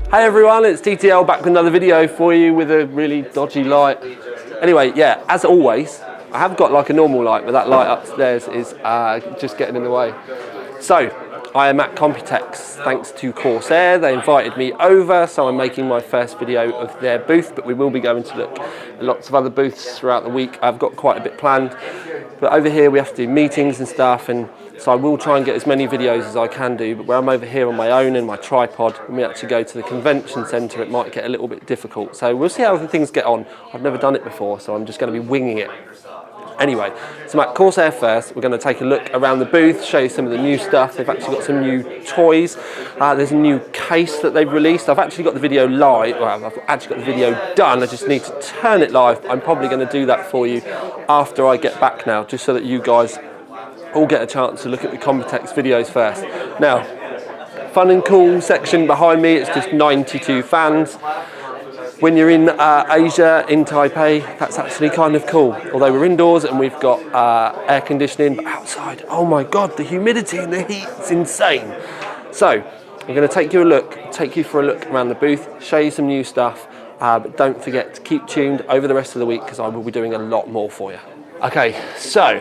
Hey everyone, it's TTL back with another video for you with a really dodgy light. Anyway, yeah, as always, I have got like a normal light, but that light upstairs is just getting in the way. So, I am at Computex, thanks to Corsair. They invited me over, so I'm making my first video of their booth, but we will be going to look at lots of other booths throughout the week. I've got quite a bit planned, but over here we have to do meetings and stuff, and so I will try and get as many videos as I can do, but where I'm over here on my own in my tripod, when we actually go to the convention centre, it might get a little bit difficult. So we'll see how things get on. I've never done it before, so I'm just going to be winging it. Anyway, so I'm at Corsair first. We're going to take a look around the booth, show you some of the new stuff. They've actually got some new toys. There's a new case that they've released. I've actually got the video live. Well, I've actually got the video done. I just need to turn it live. I'm probably going to do that for you after I get back now, just so that you guys all get a chance to look at the Computex videos first. Now, fun and cool section behind me, it's just 92 fans. When you're in Asia, in Taipei, that's actually kind of cool. Although we're indoors and we've got air conditioning, but outside, oh my God, the humidity and the heat, it's insane. So, I'm gonna take you for a look around the booth, show you some new stuff, but don't forget to keep tuned over the rest of the week because I will be doing a lot more for you. Okay, so,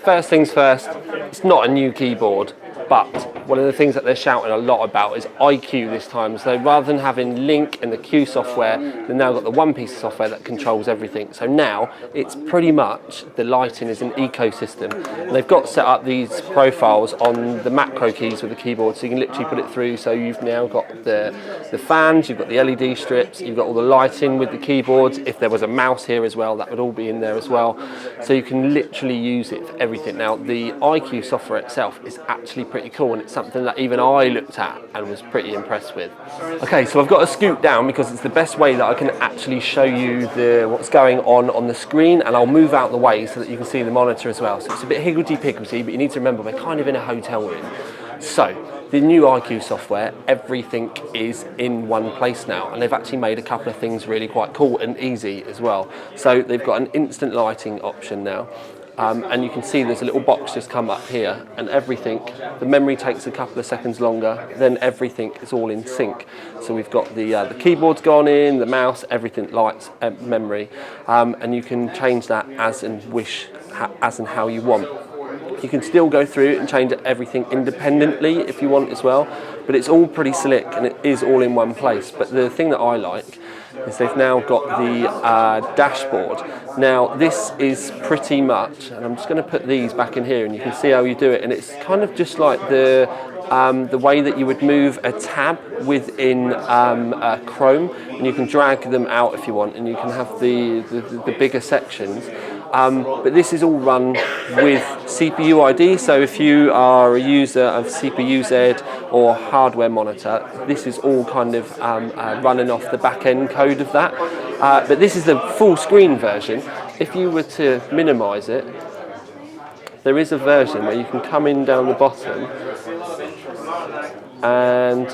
first things first, it's not a new keyboard, but one of the things that they're shouting a lot about is IQ this time. So rather than having Link and the Q software, they've now got the one piece of software that controls everything. So now it's pretty much the lighting is an ecosystem. And they've got set up these profiles on the macro keys with the keyboard, so you can literally put it through. So you've now got the fans, you've got the LED strips, you've got all the lighting with the keyboards. If there was a mouse here as well, that would all be in there as well. So you can literally use it for everything. Now the IQ software itself is actually pretty cool, and it's something that even I looked at and was pretty impressed with. Okay, so I've got to scoot down because it's the best way that I can actually show you what's going on the screen, and I'll move out the way so that you can see the monitor as well. So it's a bit higgledy-piggledy, but you need to remember we're kind of in a hotel room. So the new IQ software, everything is in one place now, and they've actually made a couple of things really quite cool and easy as well. So they've got an instant lighting option now. And you can see there's a little box just come up here, and everything, the memory takes a couple of seconds longer, then everything is all in sync. So we've got the keyboard's gone in, the mouse, everything lights memory, and you can change that as and how you want. You can still go through and change everything independently if you want as well, but it's all pretty slick and it is all in one place. But the thing that I like is they've now got the dashboard. Now this is pretty much, and I'm just going to put these back in here and you can see how you do it, and it's kind of just like the way that you would move a tab within Chrome, and you can drag them out if you want, and you can have the bigger sections. But this is all run with CPU ID, so if you are a user of CPU-Z or hardware monitor, this is all kind of running off the back-end code of that. But this is the full screen version. If you were to minimize it, there is a version where you can come in down the bottom and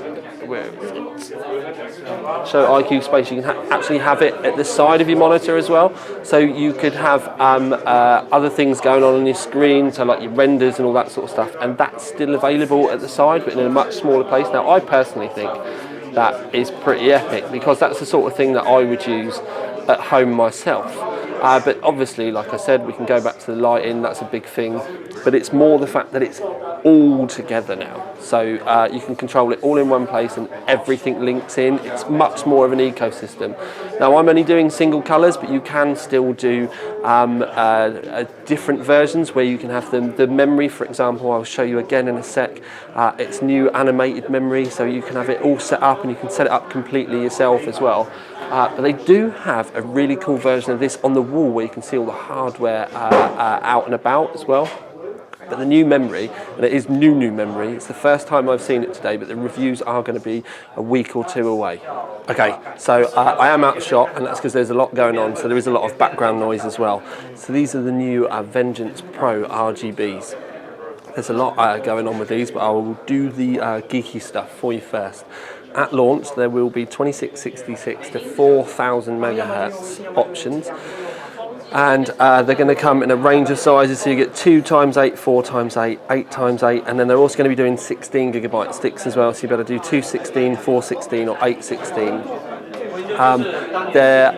show IQ space. You can actually have it at the side of your monitor as well, so you could have other things going on your screen, so like your renders and all that sort of stuff, and that's still available at the side but in a much smaller place. Now I personally think that is pretty epic because that's the sort of thing that I would use at home myself. But obviously, like I said, we can go back to the lighting, that's a big thing, but it's more the fact that it's all together now. So you can control it all in one place and everything links in. It's much more of an ecosystem. Now I'm only doing single colours, but you can still do different versions where you can have the memory, for example, I'll show you again in a sec. It's new animated memory, so you can have it all set up and you can set it up completely yourself as well. But they do have a really cool version of this on the wall where you can see all the hardware out and about as well. But the new memory, and it is new memory, it's the first time I've seen it today, but the reviews are going to be a week or two away. Okay, so I am out of shot, and that's because there's a lot going on, so there is a lot of background noise as well. So these are the new Vengeance Pro RGBs. There's a lot going on with these, but I will do the geeky stuff for you first. At launch, there will be 2666 to 4000 megahertz options. And they're going to come in a range of sizes, so you get 2x8, 4x8, 8x8, and then they're also going to be doing 16GB sticks as well, so you better do 216, 416 or 816. They're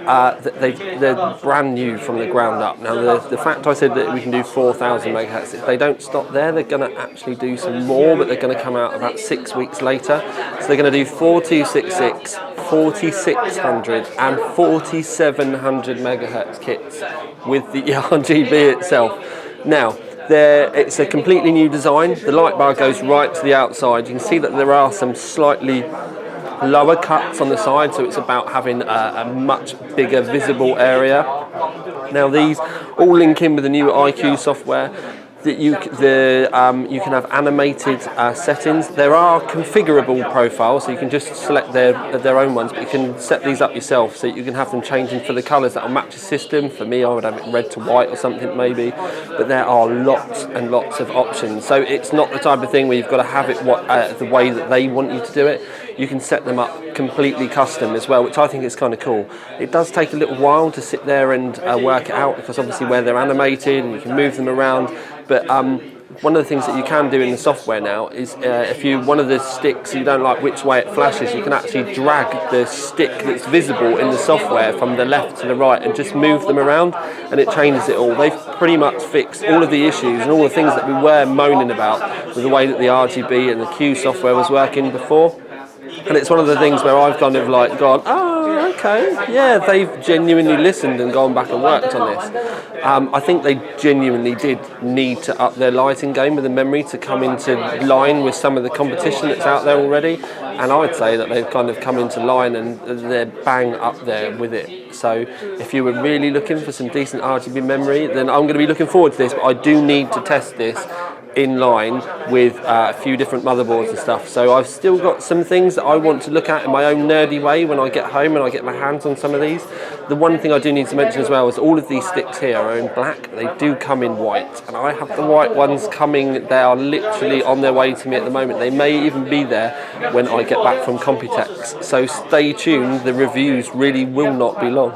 brand new from the ground up. Now the fact I said that we can do 4,000 megahertz, if they don't stop there, they're going to actually do some more, but they're going to come out about 6 weeks later. So they're going to do 4266, 4600 and 4700 megahertz kits with the RGB itself. Now, it's a completely new design. The light bar goes right to the outside. You can see that there are some slightly lower cuts on the side, so it's about having a much bigger visible area. Now these all link in with the new IQ software. That you can have animated settings. There are configurable profiles, so you can just select their own ones, but you can set these up yourself, so you can have them changing for the colours that will match the system. For me, I would have it red to white or something maybe, but there are lots and lots of options. So it's not the type of thing where you've got to have it the way that they want you to do it. You can set them up completely custom as well, which I think is kind of cool. It does take a little while to sit there and work it out, because obviously where they're animated and you can move them around. But one of the things that you can do in the software now is if one of the sticks, you don't like which way it flashes, you can actually drag the stick that's visible in the software from the left to the right and just move them around, and it changes it all. They've pretty much fixed all of the issues and all the things that we were moaning about with the way that the RGB and the Q software was working before. And it's one of the things where I've kind of like gone, oh, okay, yeah, they've genuinely listened and gone back and worked on this. I think they genuinely did need to up their lighting game with the memory to come into line with some of the competition that's out there already. And I would say that they've kind of come into line and they're bang up there with it. So if you were really looking for some decent RGB memory, then I'm going to be looking forward to this, but I do need to test this in line with a few different motherboards and stuff. So I've still got some things that I want to look at in my own nerdy way when I get home and I get my hands on some of these. The one thing I do need to mention as well is all of these sticks here are in black. They do come in white, and I have the white ones coming. They are literally on their way to me at the moment. They may even be there when I get back from Computex. So stay tuned, the reviews really will not be long.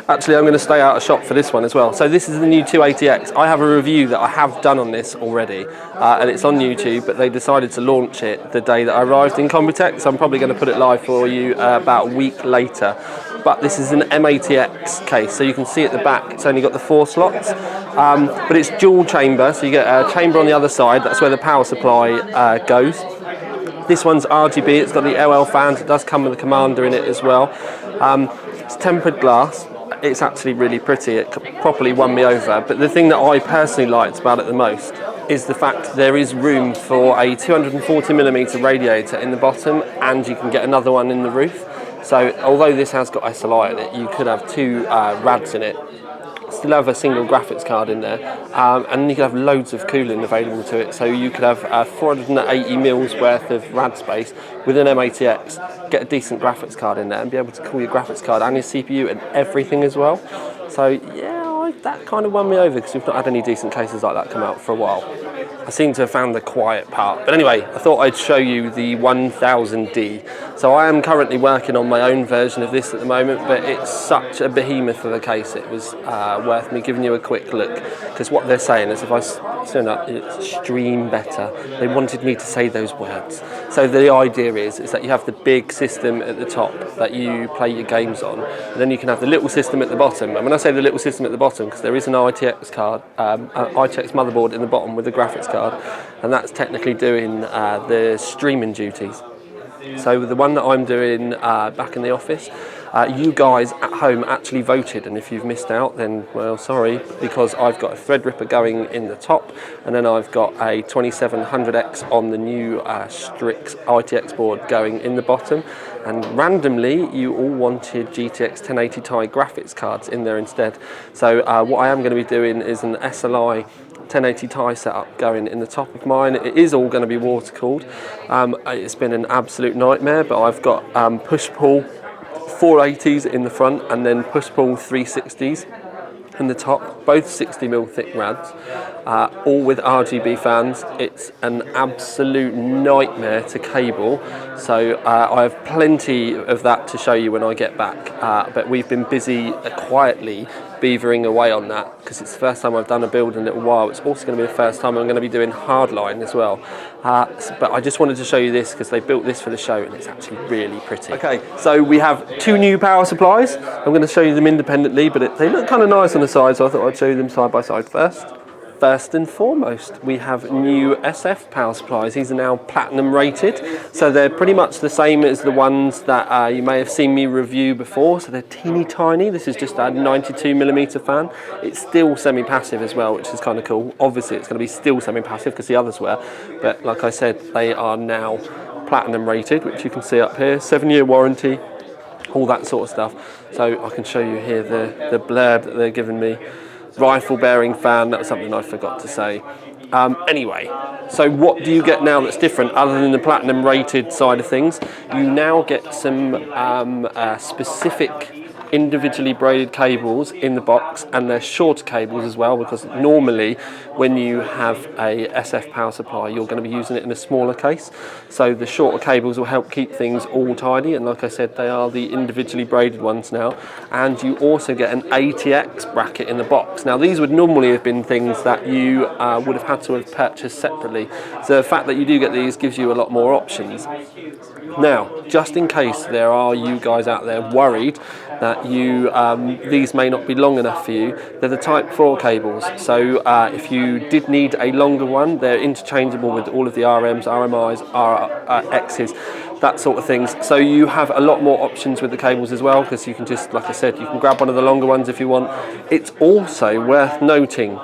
Actually, I'm going to stay out of shot for this one as well. So this is the new 280X. I have a review that I have done on this already, and it's on YouTube, but they decided to launch it the day that I arrived in Computex, so I'm probably going to put it live for you about a week later. But this is an M80X case, so you can see at the back, it's only got the 4 slots, but it's dual chamber, so you get a chamber on the other side, that's where the power supply goes. This one's RGB, it's got the LL fans, it does come with a commander in it as well. It's tempered glass. It's actually really pretty. It properly won me over. But the thing that I personally liked about it the most is the fact there is room for a 240mm radiator in the bottom, and you can get another one in the roof. So although this has got SLI in it, you could have 2 rads in it. Still have a single graphics card in there, and you could have loads of cooling available to it. So you could have 480 mils worth of rad space with an M80X, get a decent graphics card in there and be able to cool your graphics card and your CPU and everything as well. So yeah, that kind of won me over, because we've not had any decent cases like that come out for a while. I seem to have found the quiet part. But anyway, I thought I'd show you the 1000D. So I am currently working on my own version of this at the moment, but it's such a behemoth of a case, it was worth me giving you a quick look. Because what they're saying is if I turn up, it's stream better. They wanted me to say those words. So the idea is that you have the big system at the top that you play your games on, and then you can have the little system at the bottom. And when I say the little system at the bottom, because there is an ITX card, ITX motherboard in the bottom with a graphics card, and that's technically doing the streaming duties. So the one that I'm doing back in the office, you guys at home actually voted, and if you've missed out, then well, sorry, because I've got a Threadripper going in the top, and then I've got a 2700X on the new Strix ITX board going in the bottom, and randomly you all wanted GTX 1080 Ti graphics cards in there instead. So what I am going to be doing is an SLI 1080 Ti setup going in the top of mine. It is all going to be water cooled. It's been an absolute nightmare, but I've got push-pull 480s in the front and then push-pull 360s in the top, both 60mm thick rads, all with RGB fans. It's an absolute nightmare to cable, so I have plenty of that to show you when I get back, but we've been busy quietly beavering away on that because it's the first time I've done a build in a little while. It's also going to be the first time I'm going to be doing hardline as well. But I just wanted to show you this because they built this for the show and it's actually really pretty. Okay, so we have 2 new power supplies. I'm going to show you them independently, but they look kind of nice on the side, so I thought I'd show you them side by side first. First and foremost, we have new SF power supplies. These are now platinum rated, so they're pretty much the same as the ones that you may have seen me review before. So they're teeny tiny. This is just a 92mm fan. It's still semi-passive as well, which is kind of cool. Obviously, it's going to be still semi-passive because the others were, but like I said, they are now platinum rated, which you can see up here. 7-year warranty, all that sort of stuff. So I can show you here the blurb that they're giving me. Rifle bearing fan, that was something I forgot to say. Anyway, so what do you get now that's different other than the platinum rated side of things? You now get some specific individually braided cables in the box, and they're shorter cables as well, because normally when you have a SF power supply you're going to be using it in a smaller case, so the shorter cables will help keep things all tidy, and like I said, they are the individually braided ones now. And you also get an ATX bracket in the box. Now these would normally have been things that you would have had to have purchased separately, so the fact that you do get these gives you a lot more options. Now, just in case there are you guys out there worried that these may not be long enough for you, they're the Type 4 cables. So if you did need a longer one, they're interchangeable with all of the RMs, RMIs, RXs, that sort of things. So you have a lot more options with the cables as well, because you can just, like I said, you can grab one of the longer ones if you want. It's also worth noting,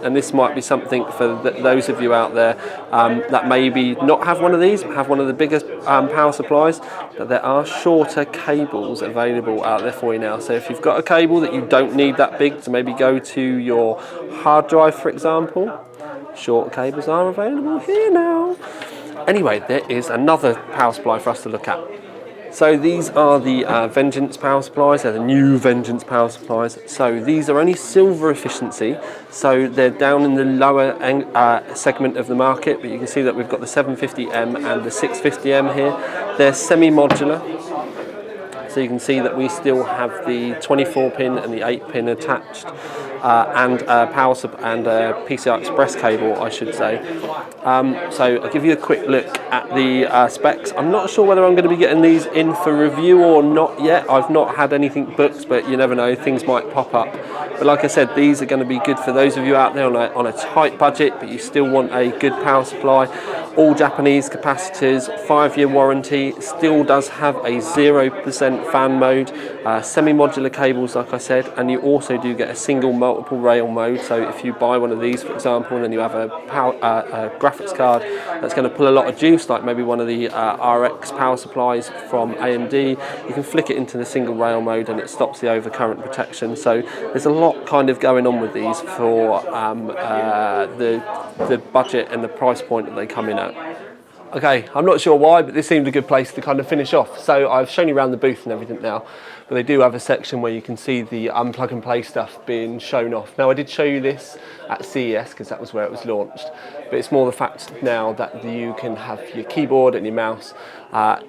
and this might be something for those of you out there that maybe not have one of these, have one of the biggest power supplies, that there are shorter cables available out there for you now. So if you've got a cable that you don't need that big to maybe go to your hard drive, for example, short cables are available here now. Anyway, there is another power supply for us to look at. So these are the Vengeance power supplies. They're the new Vengeance power supplies. So these are only silver efficiency, so they're down in the lower segment of the market, but you can see that we've got the 750M and the 650M here. They're semi-modular, so you can see that we still have the 24-pin and the 8-pin attached, and PCI Express cable, I should say. So I'll give you a quick look at the specs. I'm not sure whether I'm going to be getting these in for review or not yet. I've not had anything booked, but you never know, things might pop up. But like I said, these are going to be good for those of you out there on a tight budget, but you still want a good power supply. All Japanese capacitors, 5-year warranty, still does have a 0% fan mode, semi-modular cables, like I said, and you also do get a single multiple rail mode. So if you buy one of these, for example, and then you have a graphics card that's going to pull a lot of juice, like maybe one of the RX power supplies from AMD, you can flick it into the single rail mode and it stops the overcurrent protection. So there's a lot kind of going on with these for the budget and the price point that they come in at. Okay, I'm not sure why, but this seemed a good place to kind of finish off. So I've shown you around the booth and everything now, but they do have a section where you can see the unplug and play stuff being shown off. Now I did show you this at CES because that was where it was launched, but it's more the fact now that you can have your keyboard and your mouse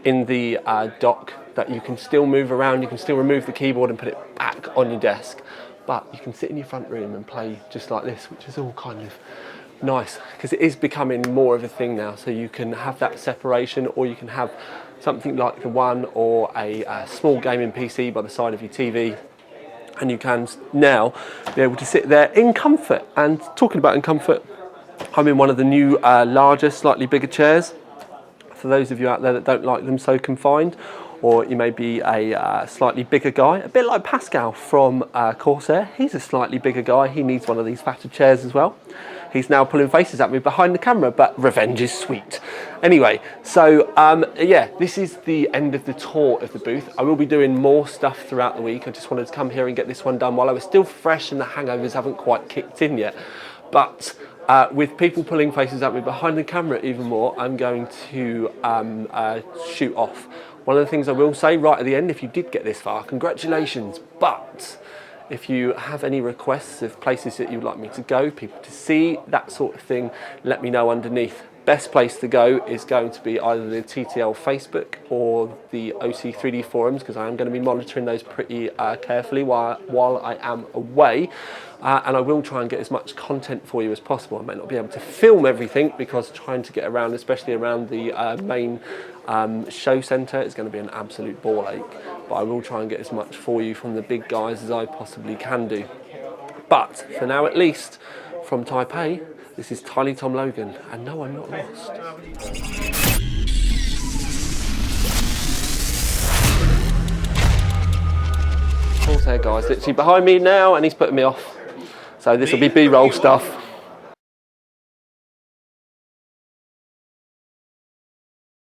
in the dock, that you can still move around, you can still remove the keyboard and put it back on your desk, but you can sit in your front room and play just like this, which is all kind of nice because it is becoming more of a thing now. So you can have that separation, or you can have something like the One or a small gaming PC by the side of your TV, and you can now be able to sit there in comfort. And talking about in comfort, I'm in one of the new larger, slightly bigger chairs. For those of you out there that don't like them so confined, or you may be a slightly bigger guy, a bit like Pascal from Corsair. He's a slightly bigger guy, he needs one of these fatter chairs as well. He's now pulling faces at me behind the camera, but revenge is sweet. Anyway, so yeah, this is the end of the tour of the booth. I will be doing more stuff throughout the week. I just wanted to come here and get this one done while I was still fresh and the hangovers haven't quite kicked in yet. But with people pulling faces at me behind the camera even more, I'm going to shoot off. One of the things I will say right at the end, if you did get this far, congratulations, but if you have any requests of places that you'd like me to go, people to see, that sort of thing, let me know underneath. best place to go is going to be either the TTL Facebook or the OC3D forums, because I am going to be monitoring those pretty carefully while I am away. And I will try and get as much content for you as possible. I may not be able to film everything because trying to get around, especially around the main show centre, is going to be an absolute ball ache. But I will try and get as much for you from the big guys as I possibly can do. But for now, at least, from Taipei, this is Tiny Tom Logan, and no, I'm not lost. Corsair guy's literally behind me now, and he's putting me off. So this will be B-roll stuff.